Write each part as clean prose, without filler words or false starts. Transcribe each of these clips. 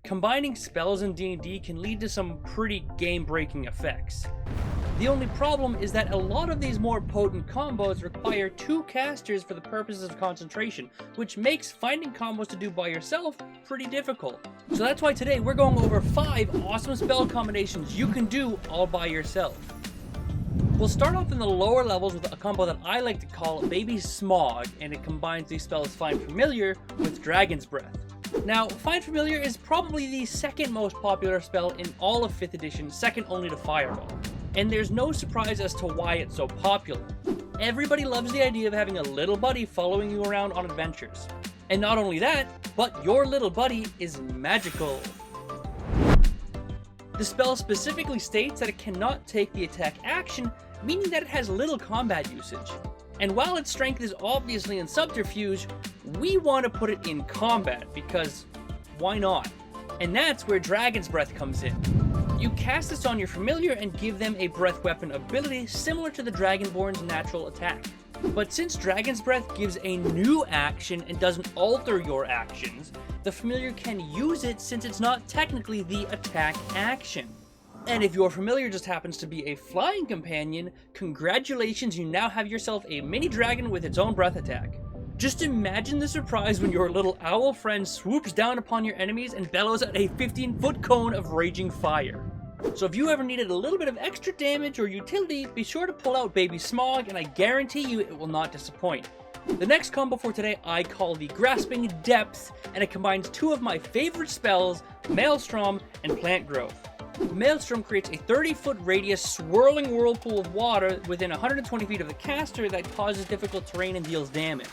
Combining spells in D&D can lead to some pretty game-breaking effects. The only problem is that a lot of these more potent combos require 2 casters for the purposes of concentration, which makes finding combos to do by yourself pretty difficult. So that's why today we're going over 5 awesome spell combinations you can do all by yourself. We'll start off in the lower levels with a combo that I like to call Baby Smaug, and it combines these spells Find Familiar with Dragon's Breath. Now, Find Familiar is probably the second most popular spell in all of 5th edition, second only to Fireball. And there's no surprise as to why it's so popular. Everybody loves the idea of having a little buddy following you around on adventures. And not only that, but your little buddy is magical. The spell specifically states that it cannot take the attack action, meaning that it has little combat usage. And while its strength is obviously in subterfuge, we want to put it in combat, because why not? And that's where Dragon's Breath comes in. You cast this on your familiar and give them a breath weapon ability similar to the Dragonborn's natural attack. But since Dragon's Breath gives a new action and doesn't alter your actions, the familiar can use it since it's not technically the attack action. And if your familiar just happens to be a flying companion, congratulations, you now have yourself a mini dragon with its own breath attack. Just imagine the surprise when your little owl friend swoops down upon your enemies and bellows at a 15-foot cone of raging fire. So if you ever needed a little bit of extra damage or utility, be sure to pull out Baby Smaug, and I guarantee you it will not disappoint. The next combo for today I call the Grasping Depth, and it combines 2 of my favorite spells, Maelstrom and Plant Growth. Maelstrom creates a 30-foot radius swirling whirlpool of water within 120 feet of the caster that causes difficult terrain and deals damage.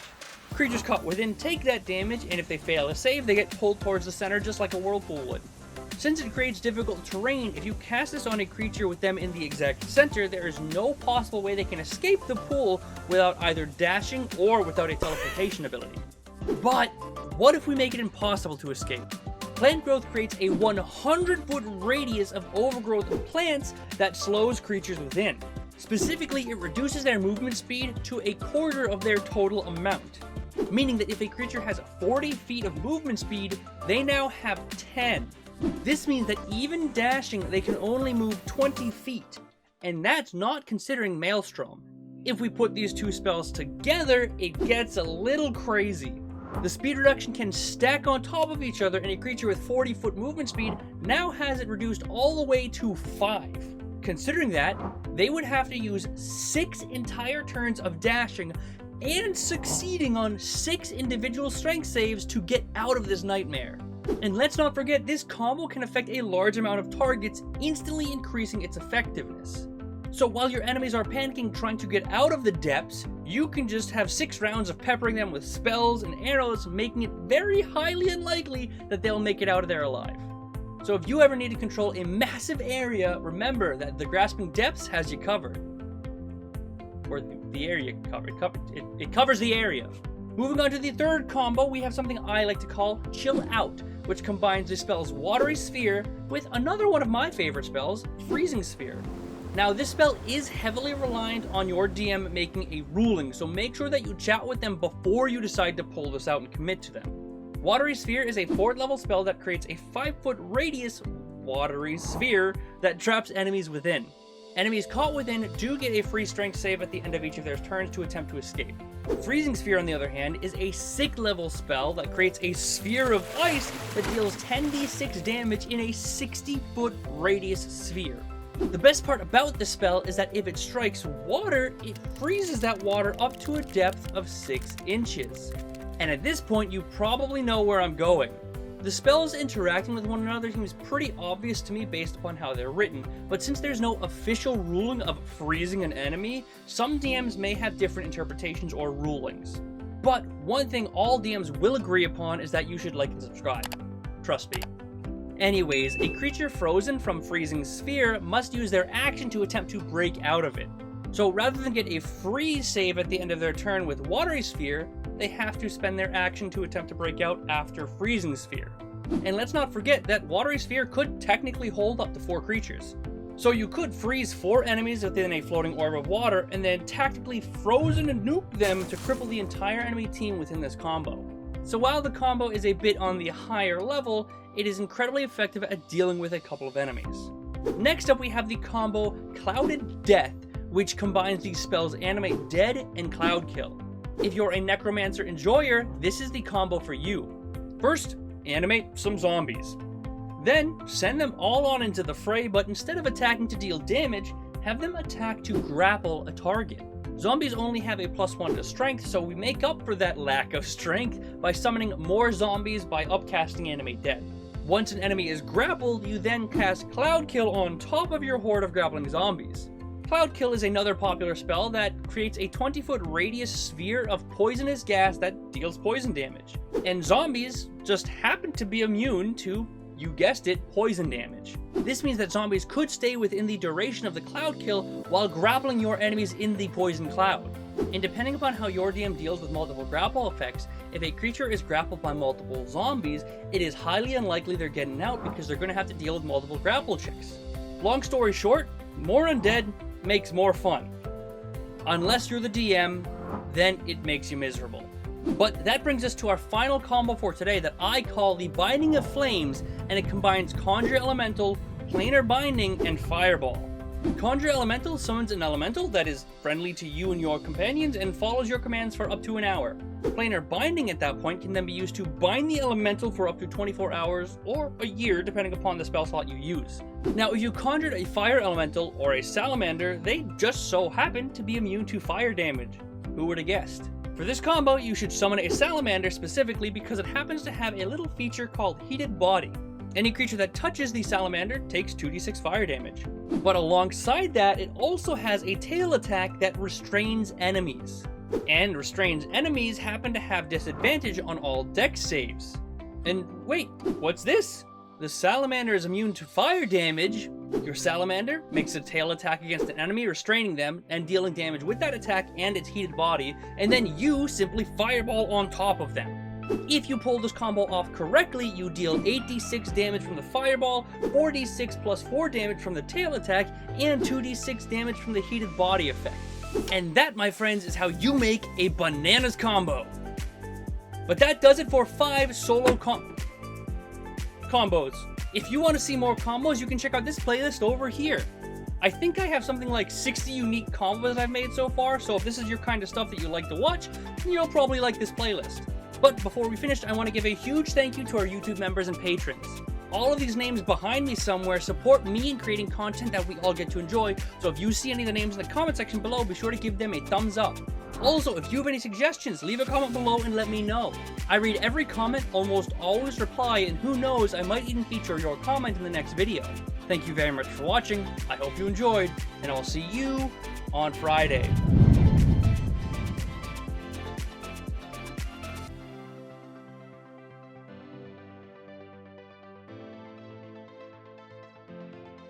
Creatures caught within take that damage, and if they fail a save, they get pulled towards the center just like a whirlpool would. Since it creates difficult terrain, if you cast this on a creature with them in the exact center, there is no possible way they can escape the pool without either dashing or without a teleportation ability. But what if we make it impossible to escape? Plant Growth creates a 100-foot radius of overgrowth of plants that slows creatures within. Specifically, it reduces their movement speed to a quarter of their total amount. Meaning that if a creature has 40 feet of movement speed, they now have 10. This means that even dashing, they can only move 20 feet. And that's not considering Maelstrom. If we put these 2 spells together, it gets a little crazy. The speed reduction can stack on top of each other, and a creature with 40-foot movement speed now has it reduced all the way to 5. Considering that, they would have to use 6 entire turns of dashing and succeeding on 6 individual strength saves to get out of this nightmare. And let's not forget, this combo can affect a large amount of targets, instantly increasing its effectiveness. So while your enemies are panicking trying to get out of the depths, you can just have 6 rounds of peppering them with spells and arrows, making it very highly unlikely that they'll make it out of there alive. So if you ever need to control a massive area, remember that the Grasping Depths has you covered. Or the area covered. It covers the area. Moving on to the third combo, we have something I like to call Chill Out, which combines the spells Watery Sphere with another one of my favorite spells, Freezing Sphere. Now, this spell is heavily reliant on your DM making a ruling, so make sure that you chat with them before you decide to pull this out and commit to them. Watery Sphere is a 4th level spell that creates a 5-foot radius watery sphere that traps enemies within. Enemies caught within do get a free strength save at the end of each of their turns to attempt to escape. Freezing Sphere, on the other hand, is a 6th level spell that creates a sphere of ice that deals 10d6 damage in a 60-foot radius sphere. The best part about this spell is that if it strikes water, it freezes that water up to a depth of 6 inches. And at this point, you probably know where I'm going. The spells interacting with one another seems pretty obvious to me based upon how they're written, but since there's no official ruling of freezing an enemy, some DMs may have different interpretations or rulings. But one thing all DMs will agree upon is that you should like and subscribe. Trust me. Anyways, a creature frozen from Freezing Sphere must use their action to attempt to break out of it. So rather than get a freeze save at the end of their turn with Watery Sphere, they have to spend their action to attempt to break out after Freezing Sphere. And let's not forget that Watery Sphere could technically hold up to 4 creatures. So you could freeze 4 enemies within a floating orb of water and then tactically frozen and nuke them to cripple the entire enemy team within this combo. So while the combo is a bit on the higher level, it is incredibly effective at dealing with a couple of enemies. Next up we have the combo Clouded Death, which combines these spells Animate Dead and Cloud Kill. If you're a Necromancer enjoyer, this is the combo for you. First, animate some zombies. Then, send them all on into the fray, but instead of attacking to deal damage, have them attack to grapple a target. Zombies only have a +1 to strength, so we make up for that lack of strength by summoning more zombies by upcasting Animate Dead. Once an enemy is grappled, you then cast Cloud Kill on top of your horde of grappling zombies. Cloud Kill is another popular spell that creates a 20-foot radius sphere of poisonous gas that deals poison damage. And zombies just happen to be immune to, you guessed it, poison damage. This means that zombies could stay within the duration of the Cloud Kill while grappling your enemies in the poison cloud. And depending upon how your DM deals with multiple grapple effects, if a creature is grappled by multiple zombies, it is highly unlikely they're getting out because they're going to have to deal with multiple grapple checks. Long story short, more undead makes more fun. Unless you're the DM, then it makes you miserable. But that brings us to our final combo for today that I call the Binding of Flames, and it combines Conjure Elemental, Planar Binding, and Fireball. Conjure Elemental summons an elemental that is friendly to you and your companions and follows your commands for up to an hour. Planar Binding at that point can then be used to bind the elemental for up to 24 hours or a year depending upon the spell slot you use. Now if you conjured a fire elemental or a salamander, they just so happen to be immune to fire damage. Who would have guessed? For this combo, you should summon a salamander specifically because it happens to have a little feature called Heated Body. Any creature that touches the salamander takes 2d6 fire damage. But alongside that, it also has a tail attack that restrains enemies. And restrains enemies happen to have disadvantage on all dex saves. And wait, what's this? The salamander is immune to fire damage. Your salamander makes a tail attack against an enemy, restraining them and dealing damage with that attack and its heated body, and then you simply fireball on top of them. If you pull this combo off correctly, you deal 8d6 damage from the fireball, 4d6 plus 4 damage from the tail attack, and 2d6 damage from the heated body effect. And that, my friends, is how you make a bananas combo. But that does it for 5 solo combos. If you want to see more combos, you can check out this playlist over here. I think I have something like 60 unique combos I've made so far, so if this is your kind of stuff that you like to watch, you'll probably like this playlist. But before we finish, I want to give a huge thank you to our YouTube members and patrons. All of these names behind me somewhere support me in creating content that we all get to enjoy, so if you see any of the names in the comment section below, be sure to give them a thumbs up. Also, if you have any suggestions, leave a comment below and let me know. I read every comment, almost always reply, and who knows, I might even feature your comment in the next video. Thank you very much for watching, I hope you enjoyed, and I'll see you on Friday.